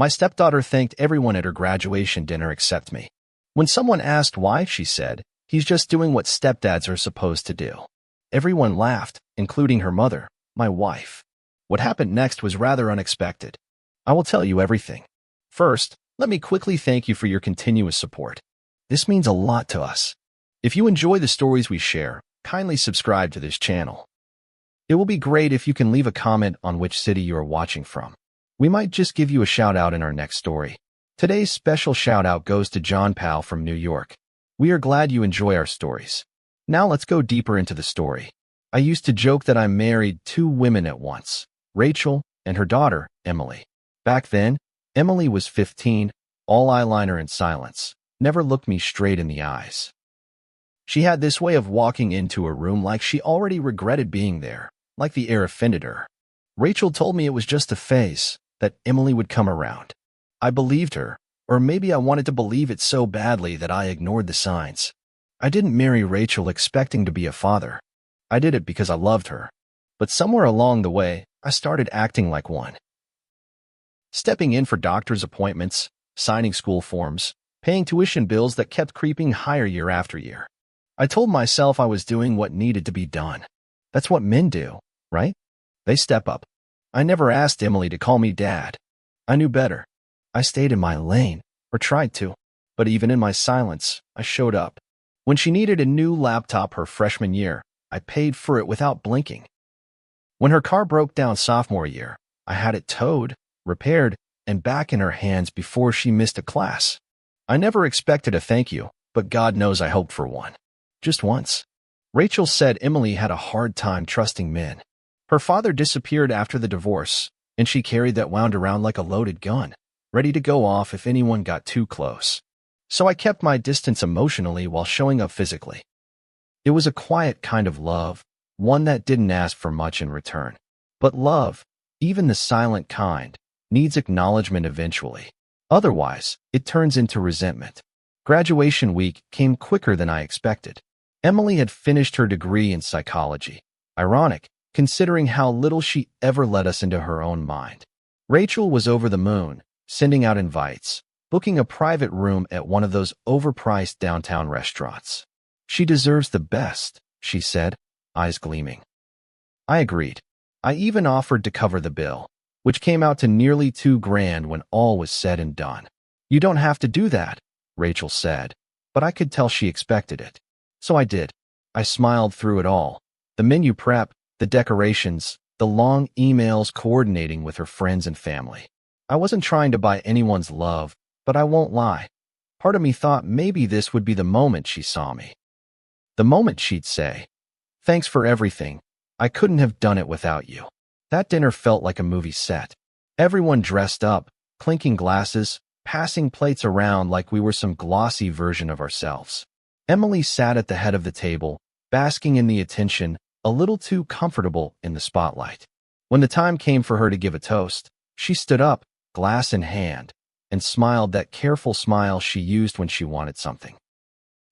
My stepdaughter thanked everyone at her graduation dinner except me. When someone asked why, she said, "He's just doing what stepdads are supposed to do." Everyone laughed, including her mother, my wife. What happened next was rather unexpected. I will tell you everything. First, let me quickly thank you for your continuous support. This means a lot to us. If you enjoy the stories we share, kindly subscribe to this channel. It will be great if you can leave a comment on which city you are watching from. We might just give you a shout out in our next story. Today's special shout out goes to John Powell from New York. We are glad you enjoy our stories. Now let's go deeper into the story. I used to joke that I married two women at once, Rachel and her daughter, Emily. Back then, Emily was 15, all eyeliner and silence, never looked me straight in the eyes. She had this way of walking into a room like she already regretted being there, like the air offended her. Rachel told me it was just a phase, that Emily would come around. I believed her, or maybe I wanted to believe it so badly that I ignored the signs. I didn't marry Rachel expecting to be a father. I did it because I loved her. But somewhere along the way, I started acting like one. Stepping in for doctor's appointments, signing school forms, paying tuition bills that kept creeping higher year after year. I told myself I was doing what needed to be done. That's what men do, right? They step up. I never asked Emily to call me dad. I knew better. I stayed in my lane, or tried to. But even in my silence, I showed up. When she needed a new laptop her freshman year, I paid for it without blinking. When her car broke down sophomore year, I had it towed, repaired, and back in her hands before she missed a class. I never expected a thank you, but God knows I hoped for one. Just once. Rachel said Emily had a hard time trusting men. Her father disappeared after the divorce, and she carried that wound around like a loaded gun, ready to go off if anyone got too close. So I kept my distance emotionally while showing up physically. It was a quiet kind of love, one that didn't ask for much in return. But love, even the silent kind, needs acknowledgement eventually. Otherwise, it turns into resentment. Graduation week came quicker than I expected. Emily had finished her degree in psychology. Ironic, considering how little she ever let us into her own mind. Rachel was over the moon, sending out invites, booking a private room at one of those overpriced downtown restaurants. She deserves the best, she said, eyes gleaming. I agreed. I even offered to cover the bill, which came out to nearly $2,000 when all was said and done. "You don't have to do that," Rachel said, but I could tell she expected it. So I did. I smiled through it all. The menu prep, the decorations, the long emails coordinating with her friends and family. I wasn't trying to buy anyone's love, but I won't lie. Part of me thought maybe this would be the moment she saw me. The moment she'd say, "Thanks for everything. I couldn't have done it without you." That dinner felt like a movie set. Everyone dressed up, clinking glasses, passing plates around like we were some glossy version of ourselves. Emily sat at the head of the table, basking in the attention, a little too comfortable in the spotlight. When the time came for her to give a toast, she stood up, glass in hand, and smiled that careful smile she used when she wanted something.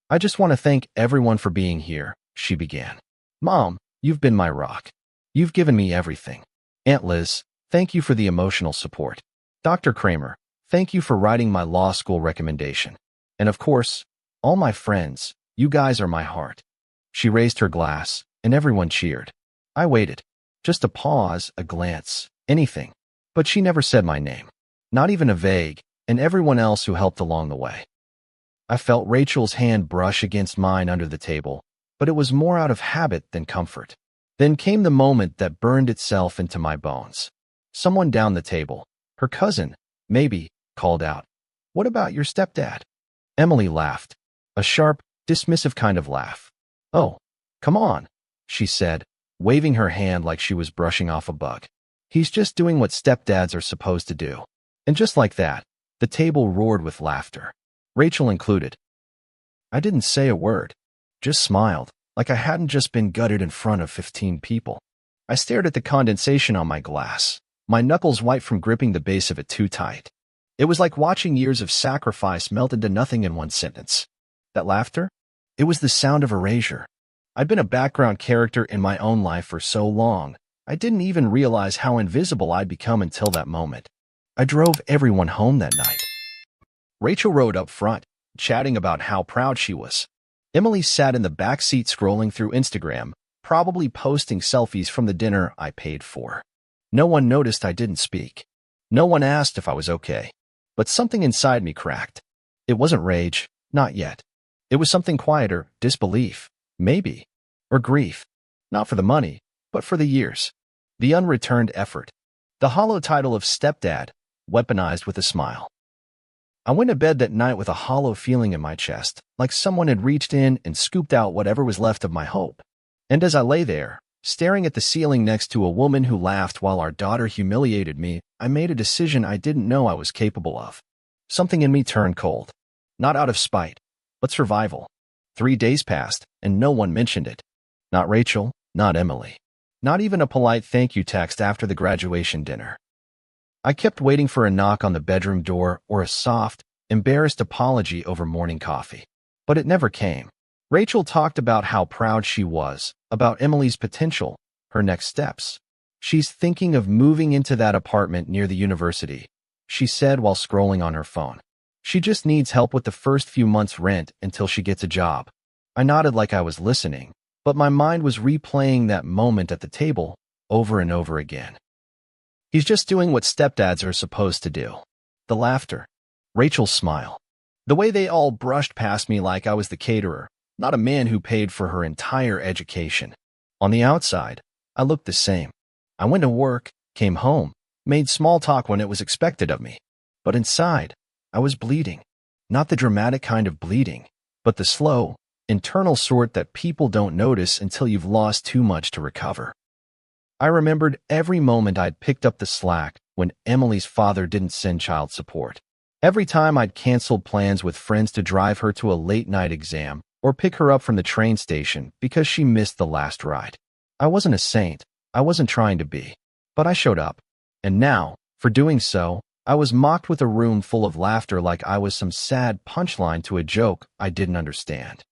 "I just want to thank everyone for being here," she began. "Mom, you've been my rock. You've given me everything. Aunt Liz, thank you for the emotional support. Dr. Kramer, thank you for writing my law school recommendation. And of course, all my friends, you guys are my heart." She raised her glass, and everyone cheered. I waited. Just a pause, a glance, anything. But she never said my name. Not even a vague, and everyone else who helped along the way. I felt Rachel's hand brush against mine under the table, but it was more out of habit than comfort. Then came the moment that burned itself into my bones. Someone down the table, her cousin, maybe, called out, "What about your stepdad?" Emily laughed, a sharp, dismissive kind of laugh. "Oh, come on," she said, waving her hand like she was brushing off a bug. "He's just doing what stepdads are supposed to do." And just like that, the table roared with laughter, Rachel included. I didn't say a word, just smiled, like I hadn't just been gutted in front of 15 people. I stared at the condensation on my glass, my knuckles white from gripping the base of it too tight. It was like watching years of sacrifice melt into nothing in one sentence. That laughter? It was the sound of erasure. I'd been a background character in my own life for so long, I didn't even realize how invisible I'd become until that moment. I drove everyone home that night. Rachel rode up front, chatting about how proud she was. Emily sat in the back seat scrolling through Instagram, probably posting selfies from the dinner I paid for. No one noticed I didn't speak. No one asked if I was okay. But something inside me cracked. It wasn't rage, not yet. It was something quieter, disbelief, maybe, or grief. Not for the money, but for the years. The unreturned effort. The hollow title of stepdad, weaponized with a smile. I went to bed that night with a hollow feeling in my chest, like someone had reached in and scooped out whatever was left of my hope. And as I lay there, staring at the ceiling next to a woman who laughed while our daughter humiliated me, I made a decision I didn't know I was capable of. Something in me turned cold. Not out of spite, but survival. 3 days passed, and no one mentioned it. Not Rachel, not Emily. Not even a polite thank you text after the graduation dinner. I kept waiting for a knock on the bedroom door or a soft, embarrassed apology over morning coffee. But it never came. Rachel talked about how proud she was, about Emily's potential, her next steps. She's thinking of moving into that apartment near the university, she said while scrolling on her phone. She just needs help with the first few months' rent until she gets a job. I nodded like I was listening, but my mind was replaying that moment at the table over and over again. He's just doing what stepdads are supposed to do. The laughter. Rachel's smile. The way they all brushed past me like I was the caterer, not a man who paid for her entire education. On the outside, I looked the same. I went to work, came home, made small talk when it was expected of me. But inside, I was bleeding. Not the dramatic kind of bleeding, but the slow, internal sort that people don't notice until you've lost too much to recover. I remembered every moment I'd picked up the slack when Emily's father didn't send child support. Every time I'd canceled plans with friends to drive her to a late-night exam or pick her up from the train station because she missed the last ride. I wasn't a saint. I wasn't trying to be. But I showed up. And now, for doing so, I was mocked with a room full of laughter like I was some sad punchline to a joke I didn't understand.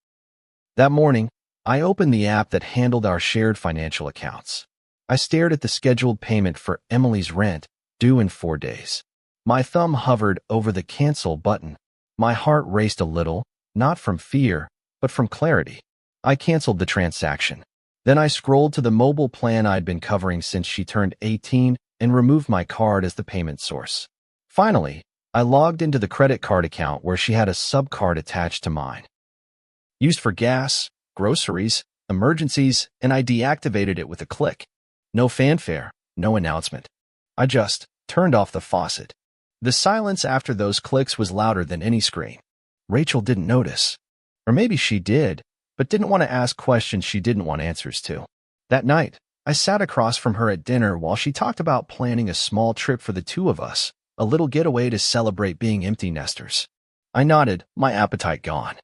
That morning, I opened the app that handled our shared financial accounts. I stared at the scheduled payment for Emily's rent, due in 4 days. My thumb hovered over the cancel button. My heart raced a little, not from fear, but from clarity. I canceled the transaction. Then I scrolled to the mobile plan I'd been covering since she turned 18 and removed my card as the payment source. Finally, I logged into the credit card account where she had a sub-card attached to mine. Used for gas, groceries, emergencies, and I deactivated it with a click. No fanfare, no announcement. I just turned off the faucet. The silence after those clicks was louder than any scream. Rachel didn't notice. Or maybe she did, but didn't want to ask questions she didn't want answers to. That night, I sat across from her at dinner while she talked about planning a small trip for the two of us, a little getaway to celebrate being empty nesters. I nodded, my appetite gone.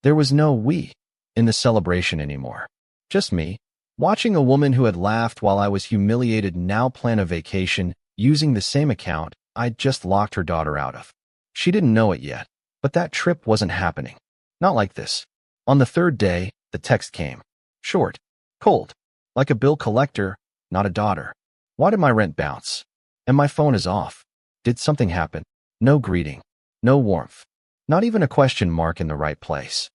There was no we in the celebration anymore. Just me, watching a woman who had laughed while I was humiliated now plan a vacation using the same account I'd just locked her daughter out of. She didn't know it yet, but that trip wasn't happening. Not like this. On the third day, the text came. Short, cold, like a bill collector, not a daughter. Why did my rent bounce? And my phone is off. Did something happen? No greeting, no warmth, not even a question mark in the right place.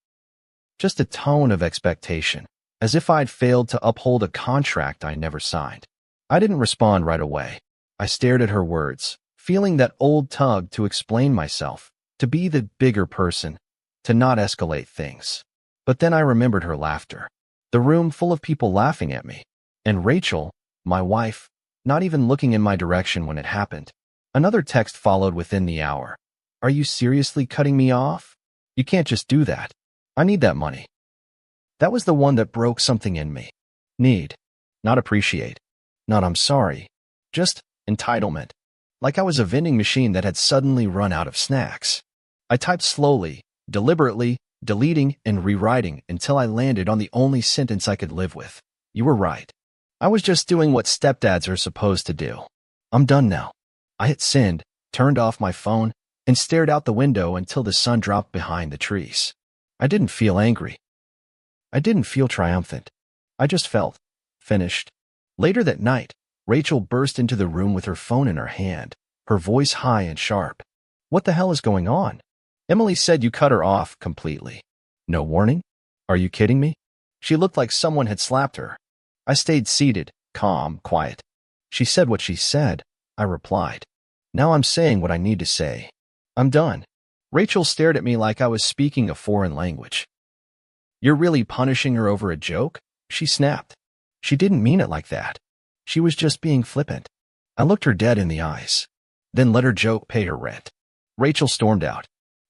Just a tone of expectation, as if I'd failed to uphold a contract I never signed. I didn't respond right away. I stared at her words, feeling that old tug to explain myself, to be the bigger person, to not escalate things. But then I remembered her laughter. The room full of people laughing at me. And Rachel, my wife, not even looking in my direction when it happened. Another text followed within the hour. Are you seriously cutting me off? You can't just do that. I need that money. That was the one that broke something in me. Need. Not appreciate. Not I'm sorry. Just entitlement. Like I was a vending machine that had suddenly run out of snacks. I typed slowly, deliberately, deleting and rewriting until I landed on the only sentence I could live with. You were right. I was just doing what stepdads are supposed to do. I'm done now. I hit send, turned off my phone, and stared out the window until the sun dropped behind the trees. I didn't feel angry. I didn't feel triumphant. I just felt finished. Later that night, Rachel burst into the room with her phone in her hand, her voice high and sharp. What the hell is going on? Emily said you cut her off completely. No warning? Are you kidding me? She looked like someone had slapped her. I stayed seated, calm, quiet. She said what she said, I replied. Now I'm saying what I need to say. I'm done. Rachel stared at me like I was speaking a foreign language. You're really punishing her over a joke? She snapped. She didn't mean it like that. She was just being flippant. I looked her dead in the eyes. Then let her joke pay her rent. Rachel stormed out.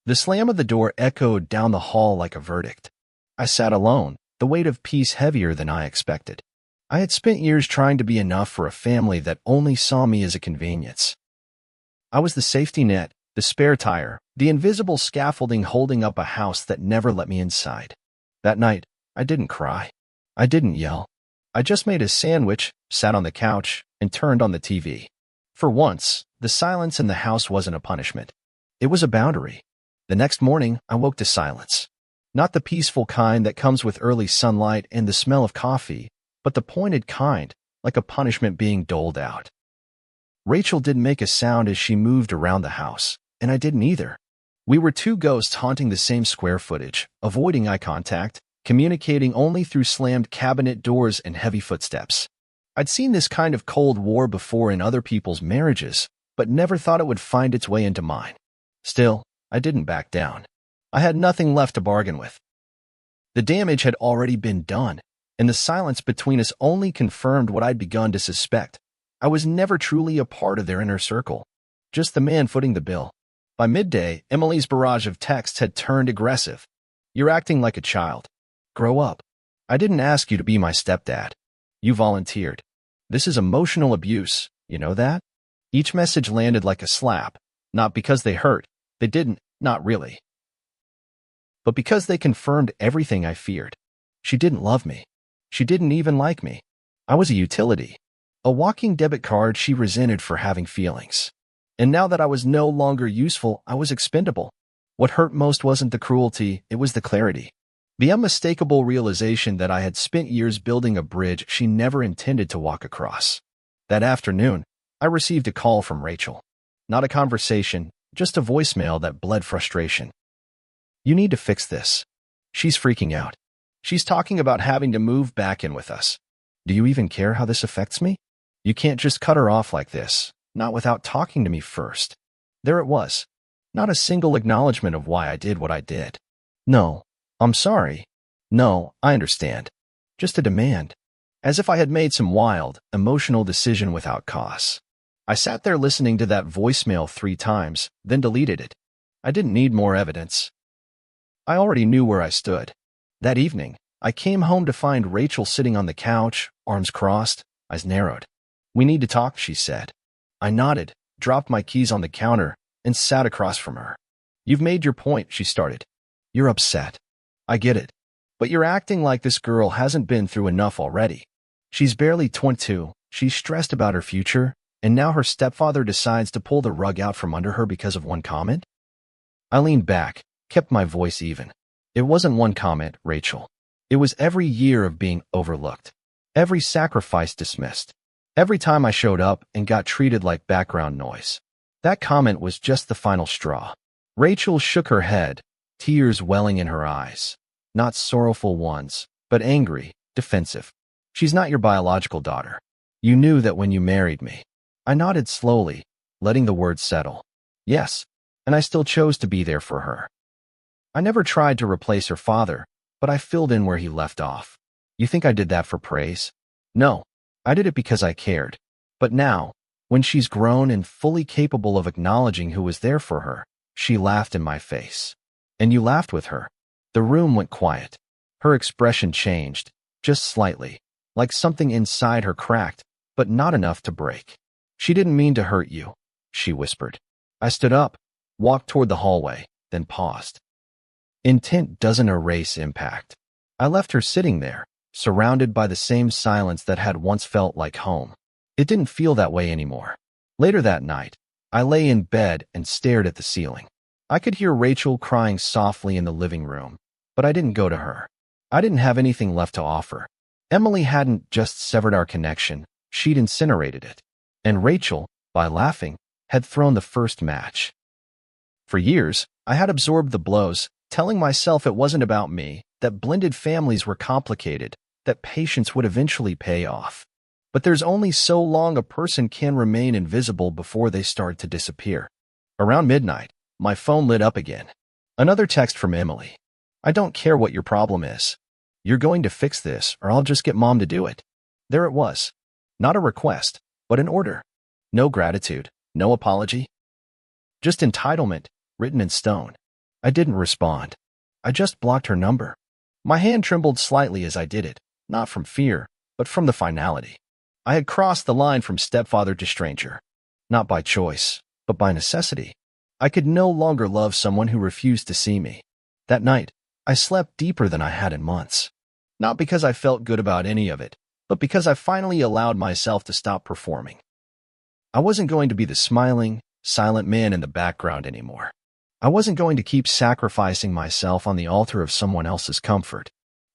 The slam of the door echoed down the hall like a verdict. I sat alone, the weight of peace heavier than I expected. I had spent years trying to be enough for a family that only saw me as a convenience. I was the safety net, the spare tire, the invisible scaffolding holding up a house that never let me inside. That night, I didn't cry. I didn't yell. I just made a sandwich, sat on the couch, and turned on the TV. For once, the silence in the house wasn't a punishment. It was a boundary. The next morning, I woke to silence. Not the peaceful kind that comes with early sunlight and the smell of coffee, but the pointed kind, like a punishment being doled out. Rachel didn't make a sound as she moved around the house, and I didn't either. We were two ghosts haunting the same square footage, avoiding eye contact, communicating only through slammed cabinet doors and heavy footsteps. I'd seen this kind of Cold War before in other people's marriages, but never thought it would find its way into mine. Still, I didn't back down. I had nothing left to bargain with. The damage had already been done, and the silence between us only confirmed what I'd begun to suspect. I was never truly a part of their inner circle, just the man footing the bill. By midday, Emily's barrage of texts had turned aggressive. You're acting like a child. Grow up. I didn't ask you to be my stepdad. You volunteered. This is emotional abuse, you know that? Each message landed like a slap, not because they hurt. They didn't, not really. But because they confirmed everything I feared. She didn't love me. She didn't even like me. I was a utility. A walking debit card she resented for having feelings. And now that I was no longer useful, I was expendable. What hurt most wasn't the cruelty, it was the clarity. The unmistakable realization that I had spent years building a bridge she never intended to walk across. That afternoon, I received a call from Rachel. Not a conversation, just a voicemail that bled frustration. You need to fix this. She's freaking out. She's talking about having to move back in with us. Do you even care how this affects me? You can't just cut her off like this, not without talking to me first. There it was. Not a single acknowledgement of why I did what I did. No, I'm sorry. No, I understand. Just a demand. As if I had made some wild, emotional decision without cause. I sat there listening to that voicemail 3 times, then deleted it. I didn't need more evidence. I already knew where I stood. That evening, I came home to find Rachel sitting on the couch, arms crossed, eyes narrowed. We need to talk, she said. I nodded, dropped my keys on the counter, and sat across from her. You've made your point, she started. You're upset. I get it. But you're acting like this girl hasn't been through enough already. She's barely 22, she's stressed about her future, and now her stepfather decides to pull the rug out from under her because of one comment? I leaned back, kept my voice even. It wasn't one comment, Rachel. It was every year of being overlooked. Every sacrifice dismissed. Every time I showed up and got treated like background noise. That comment was just the final straw. Rachel shook her head, tears welling in her eyes. Not sorrowful ones, but angry, defensive. She's not your biological daughter. You knew that when you married me. I nodded slowly, letting the words settle. Yes, and I still chose to be there for her. I never tried to replace her father, but I filled in where he left off. You think I did that for praise? No, I did it because I cared. But now, when she's grown and fully capable of acknowledging who was there for her, she laughed in my face. And you laughed with her. The room went quiet. Her expression changed, just slightly, like something inside her cracked, but not enough to break. She didn't mean to hurt you, she whispered. I stood up, walked toward the hallway, then paused. Intent doesn't erase impact. I left her sitting there, surrounded by the same silence that had once felt like home. It didn't feel that way anymore. Later that night, I lay in bed and stared at the ceiling. I could hear Rachel crying softly in the living room, but I didn't go to her. I didn't have anything left to offer. Emily hadn't just severed our connection, she'd incinerated it. And Rachel, by laughing, had thrown the first match. For years, I had absorbed the blows, telling myself it wasn't about me, that blended families were complicated, that patience would eventually pay off. But there's only so long a person can remain invisible before they start to disappear. Around midnight, my phone lit up again. Another text from Emily. I don't care what your problem is. You're going to fix this, or I'll just get mom to do it. There it was. Not a request, but an order. No gratitude, no apology. Just entitlement, written in stone. I didn't respond. I just blocked her number. My hand trembled slightly as I did it, not from fear, but from the finality. I had crossed the line from stepfather to stranger. Not by choice, but by necessity. I could no longer love someone who refused to see me. That night, I slept deeper than I had in months. Not because I felt good about any of it, but because I finally allowed myself to stop performing. I wasn't going to be the smiling, silent man in the background anymore. I wasn't going to keep sacrificing myself on the altar of someone else's comfort.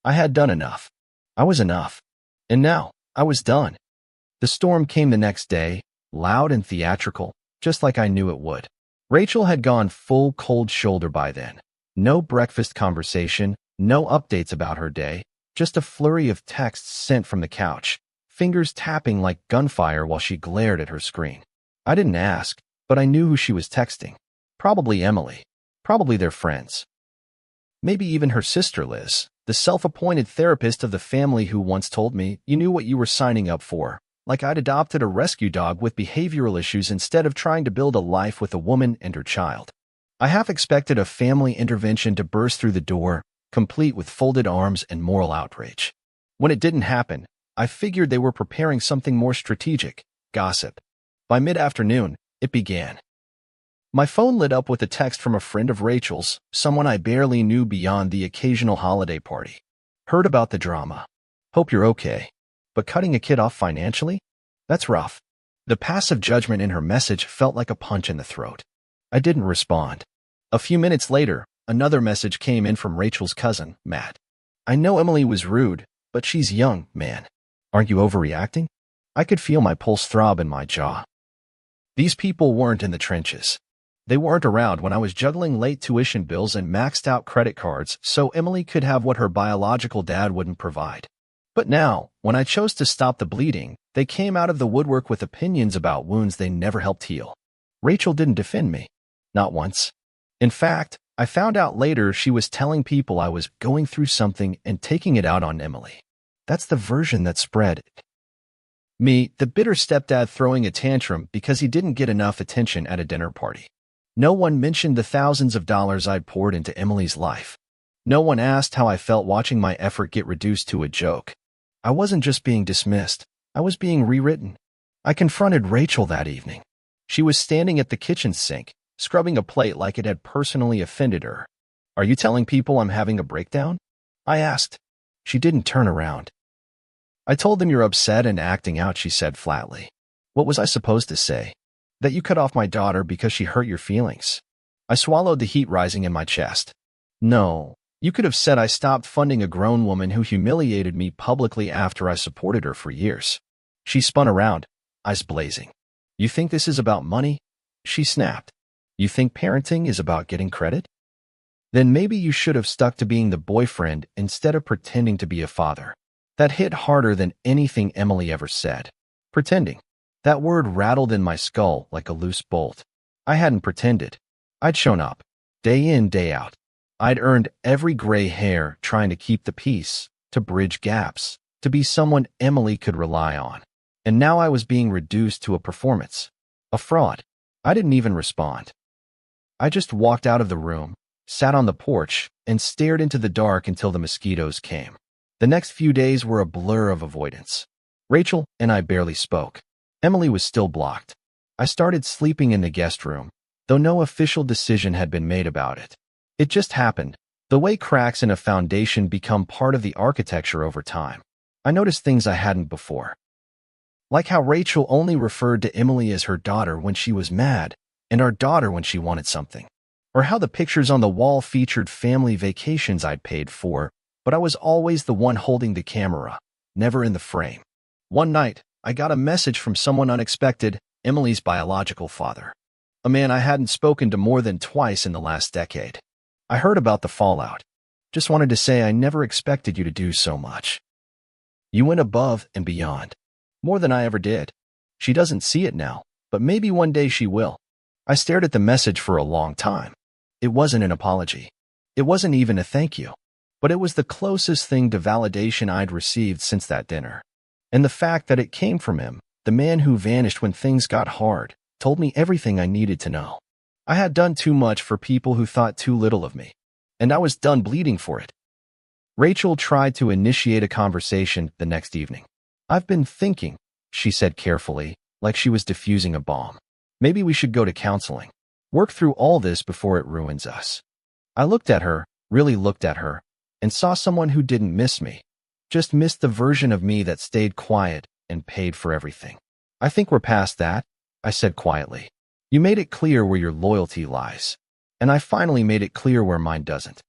I had done enough. I was enough. And now, I was done. The storm came the next day, loud and theatrical, just like I knew it would. Rachel had gone full cold shoulder by then. No breakfast conversation, no updates about her day, just a flurry of texts sent from the couch, fingers tapping like gunfire while she glared at her screen. I didn't ask, but I knew who she was texting. Probably Emily. Probably their friends. Maybe even her sister Liz, the self-appointed therapist of the family who once told me, you knew what you were signing up for, like I'd adopted a rescue dog with behavioral issues instead of trying to build a life with a woman and her child. I half expected a family intervention to burst through the door, complete with folded arms and moral outrage. When it didn't happen, I figured they were preparing something more strategic, gossip. By mid-afternoon, it began. My phone lit up with a text from a friend of Rachel's, someone I barely knew beyond the occasional holiday party. Heard about the drama. Hope you're okay. But cutting a kid off financially? That's rough. The passive judgment in her message felt like a punch in the throat. I didn't respond. A few minutes later, another message came in from Rachel's cousin, Matt. I know Emily was rude, but she's young, man. Aren't you overreacting? I could feel my pulse throb in my jaw. These people weren't in the trenches. They weren't around when I was juggling late tuition bills and maxed out credit cards so Emily could have what her biological dad wouldn't provide. But now, when I chose to stop the bleeding, they came out of the woodwork with opinions about wounds they never helped heal. Rachel didn't defend me. Not once. In fact, I found out later she was telling people I was going through something and taking it out on Emily. That's the version that spread. Me, the bitter stepdad throwing a tantrum because he didn't get enough attention at a dinner party. No one mentioned the thousands of dollars I'd poured into Emily's life. No one asked how I felt watching my effort get reduced to a joke. I wasn't just being dismissed. I was being rewritten. I confronted Rachel that evening. She was standing at the kitchen sink, scrubbing a plate like it had personally offended her. Are you telling people I'm having a breakdown? I asked. She didn't turn around. I told them you're upset and acting out, she said flatly. What was I supposed to say? That you cut off my daughter because she hurt your feelings. I swallowed the heat rising in my chest. No, you could have said I stopped funding a grown woman who humiliated me publicly after I supported her for years. She spun around, eyes blazing. You think this is about money? She snapped. You think parenting is about getting credit? Then maybe you should have stuck to being the boyfriend instead of pretending to be a father. That hit harder than anything Emily ever said. Pretending. That word rattled in my skull like a loose bolt. I hadn't pretended. I'd shown up, day in, day out. I'd earned every gray hair trying to keep the peace, to bridge gaps, to be someone Emily could rely on. And now I was being reduced to a performance. A fraud. I didn't even respond. I just walked out of the room, sat on the porch, and stared into the dark until the mosquitoes came. The next few days were a blur of avoidance. Rachel and I barely spoke. Emily was still blocked. I started sleeping in the guest room, though no official decision had been made about it. It just happened, the way cracks in a foundation become part of the architecture over time. I noticed things I hadn't before. Like how Rachel only referred to Emily as her daughter when she was mad, and our daughter when she wanted something. Or how the pictures on the wall featured family vacations I'd paid for, but I was always the one holding the camera, never in the frame. One night, I got a message from someone unexpected, Emily's biological father. a man I hadn't spoken to more than twice in the last decade. I heard about the fallout. Just wanted to say I never expected you to do so much. You went above and beyond. More than I ever did. She doesn't see it now, but maybe one day she will. I stared at the message for a long time. It wasn't an apology. It wasn't even a thank you. But it was the closest thing to validation I'd received since that dinner. And the fact that it came from him, the man who vanished when things got hard, told me everything I needed to know. I had done too much for people who thought too little of me, and I was done bleeding for it. Rachel tried to initiate a conversation the next evening. I've been thinking, she said carefully, like she was diffusing a bomb. Maybe we should go to counseling. Work through all this before it ruins us. I looked at her, really looked at her, and saw someone who didn't miss me, just missed the version of me that stayed quiet and paid for everything. I think we're past that, I said quietly. You made it clear where your loyalty lies, and I finally made it clear where mine doesn't.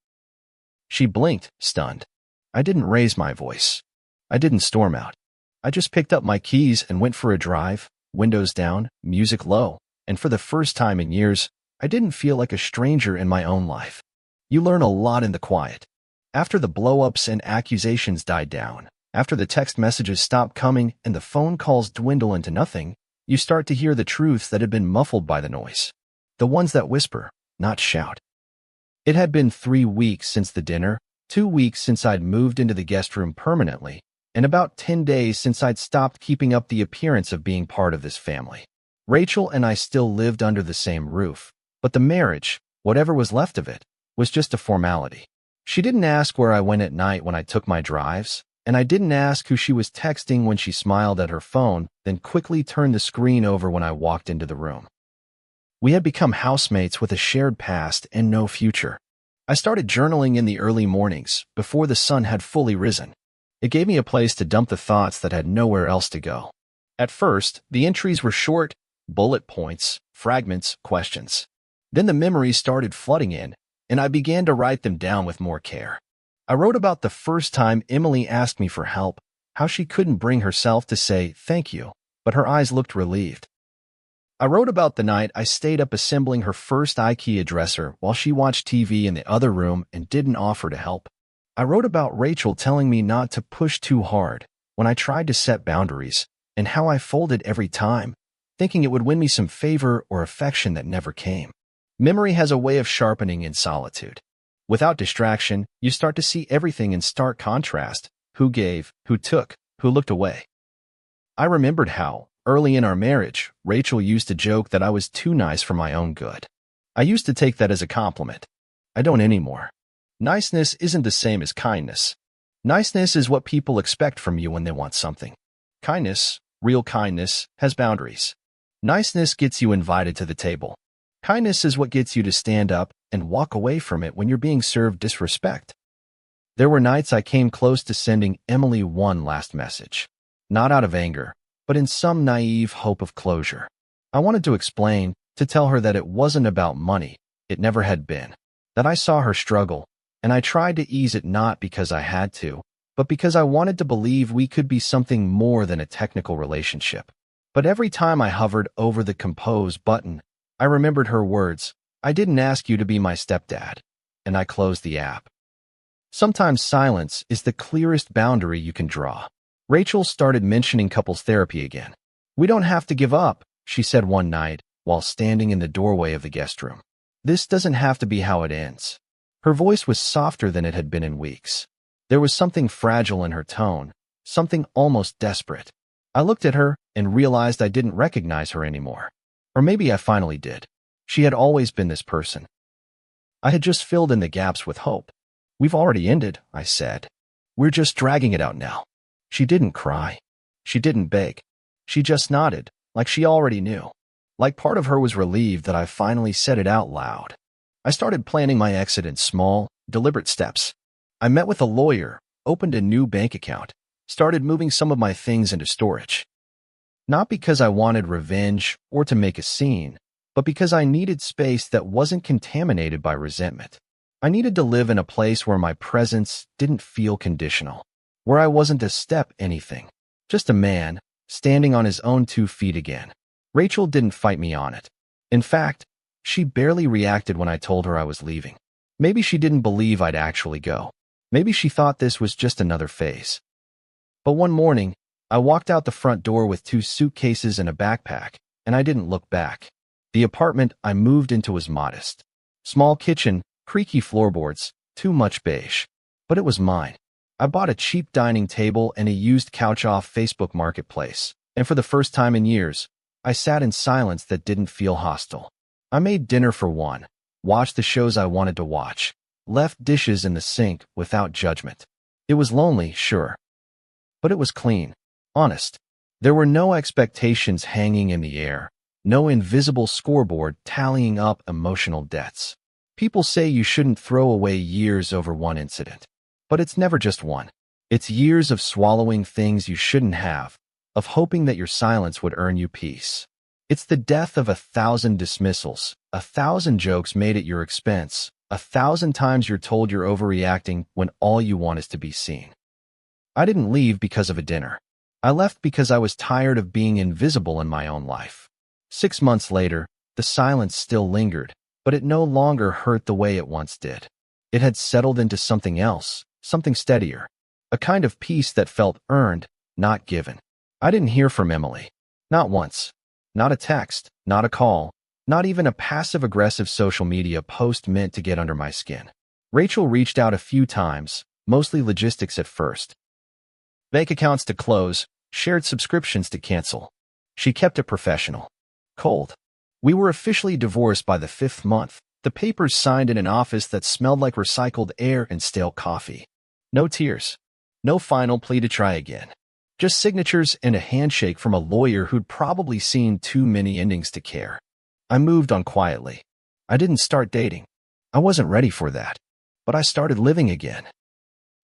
She blinked, stunned. I didn't raise my voice. I didn't storm out. I just picked up my keys and went for a drive, windows down, music low, and for the first time in years, I didn't feel like a stranger in my own life. You learn a lot in the quiet. After the blow-ups and accusations died down, after the text messages stopped coming and the phone calls dwindle into nothing, you start to hear the truths that had been muffled by the noise. The ones that whisper, not shout. It had been 3 weeks since the dinner, 2 weeks since I'd moved into the guest room permanently, and about 10 days since I'd stopped keeping up the appearance of being part of this family. Rachel and I still lived under the same roof, but the marriage, whatever was left of it, was just a formality. She didn't ask where I went at night when I took my drives, and I didn't ask who she was texting when she smiled at her phone, then quickly turned the screen over when I walked into the room. We had become housemates with a shared past and no future. I started journaling in the early mornings, before the sun had fully risen. It gave me a place to dump the thoughts that had nowhere else to go. At first, the entries were short, bullet points, fragments, questions. Then the memories started flooding in, and I began to write them down with more care. I wrote about the first time Emily asked me for help, how she couldn't bring herself to say thank you, but her eyes looked relieved. I wrote about the night I stayed up assembling her first IKEA dresser while she watched TV in the other room and didn't offer to help. I wrote about Rachel telling me not to push too hard when I tried to set boundaries, and how I folded every time, thinking it would win me some favor or affection that never came. Memory has a way of sharpening in solitude. Without distraction, you start to see everything in stark contrast: who gave, who took, who looked away. I remembered how, early in our marriage, Rachel used to joke that I was too nice for my own good. I used to take that as a compliment. I don't anymore. Niceness isn't the same as kindness. Niceness is what people expect from you when they want something. Kindness, real kindness, has boundaries. Niceness gets you invited to the table. Kindness is what gets you to stand up and walk away from it when you're being served disrespect. There were nights I came close to sending Emily one last message. Not out of anger, but in some naive hope of closure. I wanted to explain, to tell her that it wasn't about money, it never had been. That I saw her struggle, and I tried to ease it not because I had to, but because I wanted to believe we could be something more than a technical relationship. But every time I hovered over the compose button, I remembered her words, "I didn't ask you to be my stepdad," and I closed the app. Sometimes silence is the clearest boundary you can draw. Rachel started mentioning couples therapy again. "We don't have to give up," she said one night while standing in the doorway of the guest room. "This doesn't have to be how it ends." Her voice was softer than it had been in weeks. There was something fragile in her tone, something almost desperate. I looked at her and realized I didn't recognize her anymore. Or maybe I finally did. She had always been this person. I had just filled in the gaps with hope. "We've already ended," I said. "We're just dragging it out now." She didn't cry. She didn't beg. She just nodded, like she already knew. Like part of her was relieved that I finally said it out loud. I started planning my exit in small, deliberate steps. I met with a lawyer, opened a new bank account, started moving some of my things into storage. Not because I wanted revenge or to make a scene, but because I needed space that wasn't contaminated by resentment. I needed to live in a place where my presence didn't feel conditional, where I wasn't a step anything, just a man, standing on his own 2 feet again. Rachel didn't fight me on it. In fact, she barely reacted when I told her I was leaving. Maybe she didn't believe I'd actually go. Maybe she thought this was just another phase. But one morning, I walked out the front door with 2 suitcases and a backpack, and I didn't look back. The apartment I moved into was modest. Small kitchen, creaky floorboards, too much beige. But it was mine. I bought a cheap dining table and a used couch off Facebook Marketplace, and for the first time in years, I sat in silence that didn't feel hostile. I made dinner for one, watched the shows I wanted to watch, left dishes in the sink without judgment. It was lonely, sure. But it was clean, honest. There were no expectations hanging in the air, no invisible scoreboard tallying up emotional debts. People say you shouldn't throw away years over one incident. But it's never just one. It's years of swallowing things you shouldn't have, of hoping that your silence would earn you peace. It's the death of 1,000 dismissals, 1,000 jokes made at your expense, 1,000 times you're told you're overreacting when all you want is to be seen. I didn't leave because of a dinner. I left because I was tired of being invisible in my own life. 6 months later, the silence still lingered, but it no longer hurt the way it once did. It had settled into something else, something steadier, a kind of peace that felt earned, not given. I didn't hear from Emily. Not once. Not a text, not a call, not even a passive-aggressive social media post meant to get under my skin. Rachel reached out a few times, mostly logistics at first. Bank accounts to close, shared subscriptions to cancel. She kept it professional. Cold. We were officially divorced by the 5th month, the papers signed in an office that smelled like recycled air and stale coffee. No tears. No final plea to try again. Just signatures and a handshake from a lawyer who'd probably seen too many endings to care. I moved on quietly. I didn't start dating. I wasn't ready for that. But I started living again.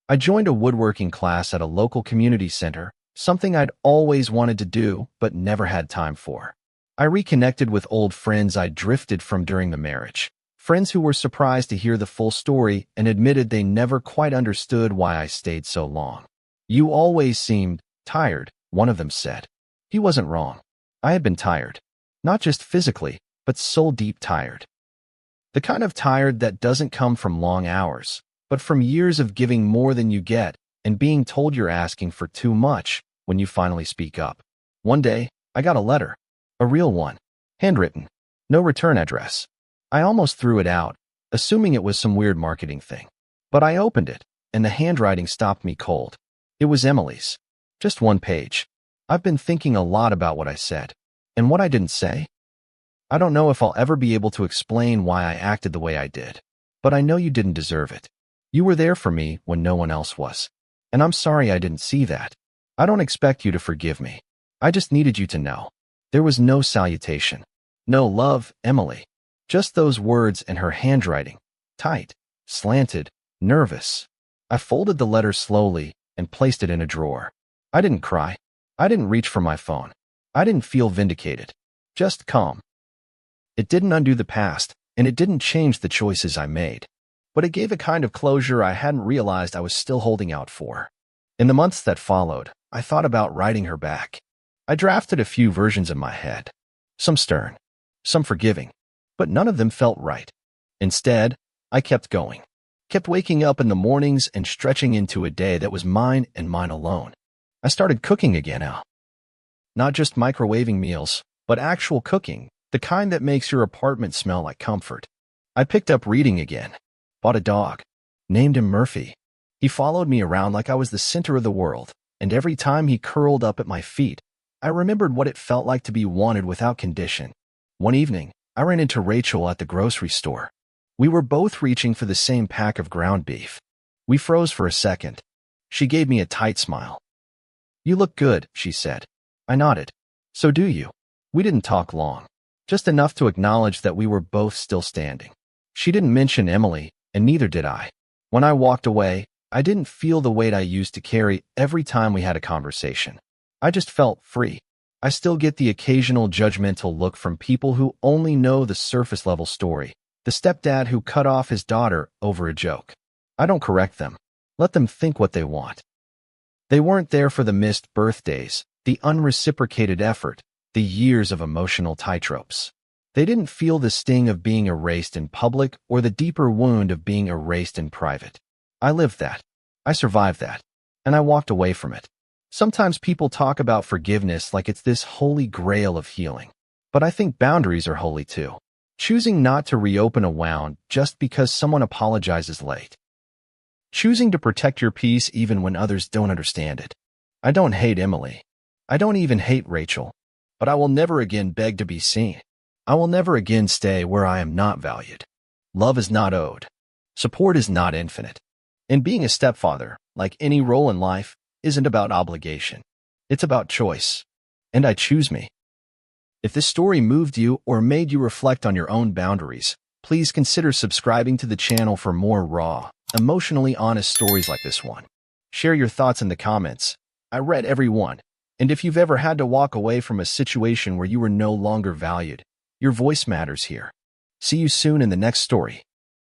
I joined a woodworking class at a local community center, something I'd always wanted to do but never had time for. I reconnected with old friends I'd drifted from during the marriage. Friends who were surprised to hear the full story and admitted they never quite understood why I stayed so long. You always seemed tired, one of them said. He wasn't wrong. I had been tired. Not just physically, but soul-deep tired. The kind of tired that doesn't come from long hours, but from years of giving more than you get and being told you're asking for too much when you finally speak up. One day, I got a letter. A real one. Handwritten. No return address. I almost threw it out, assuming it was some weird marketing thing. But I opened it, and the handwriting stopped me cold. It was Emily's. Just one page. I've been thinking a lot about what I said. And what I didn't say? I don't know if I'll ever be able to explain why I acted the way I did. But I know you didn't deserve it. You were there for me when no one else was. And I'm sorry I didn't see that. I don't expect you to forgive me. I just needed you to know. There was no salutation. No love, Emily. Just those words and her handwriting. Tight, slanted, nervous. I folded the letter slowly and placed it in a drawer. I didn't cry. I didn't reach for my phone. I didn't feel vindicated. Just calm. It didn't undo the past, and it didn't change the choices I made. But it gave a kind of closure I hadn't realized I was still holding out for. In the months that followed, I thought about writing her back. I drafted a few versions in my head. Some stern, some forgiving, but none of them felt right. Instead, I kept going. Kept waking up in the mornings and stretching into a day that was mine and mine alone. I started cooking again now. Not just microwaving meals, but actual cooking, the kind that makes your apartment smell like comfort. I picked up reading again. Bought a dog. Named him Murphy. He followed me around like I was the center of the world, and every time he curled up at my feet, I remembered what it felt like to be wanted without condition. One evening, I ran into Rachel at the grocery store. We were both reaching for the same pack of ground beef. We froze for a second. She gave me a tight smile. "You look good," she said. I nodded. "So do you." We didn't talk long. Just enough to acknowledge that we were both still standing. She didn't mention Emily, and neither did I. When I walked away, I didn't feel the weight I used to carry every time we had a conversation. I just felt free. I still get the occasional judgmental look from people who only know the surface-level story, the stepdad who cut off his daughter over a joke. I don't correct them. Let them think what they want. They weren't there for the missed birthdays, the unreciprocated effort, the years of emotional tightropes. They didn't feel the sting of being erased in public or the deeper wound of being erased in private. I lived that. I survived that. And I walked away from it. Sometimes people talk about forgiveness like it's this holy grail of healing. But I think boundaries are holy too. Choosing not to reopen a wound just because someone apologizes late. Choosing to protect your peace even when others don't understand it. I don't hate Emily. I don't even hate Rachel. But I will never again beg to be seen. I will never again stay where I am not valued. Love is not owed. Support is not infinite. And being a stepfather, like any role in life, isn't about obligation. It's about choice. And I choose me. If this story moved you or made you reflect on your own boundaries, please consider subscribing to the channel for more raw, emotionally honest stories like this one. Share your thoughts in the comments. I read every one. And if you've ever had to walk away from a situation where you were no longer valued, your voice matters here. See you soon in the next story.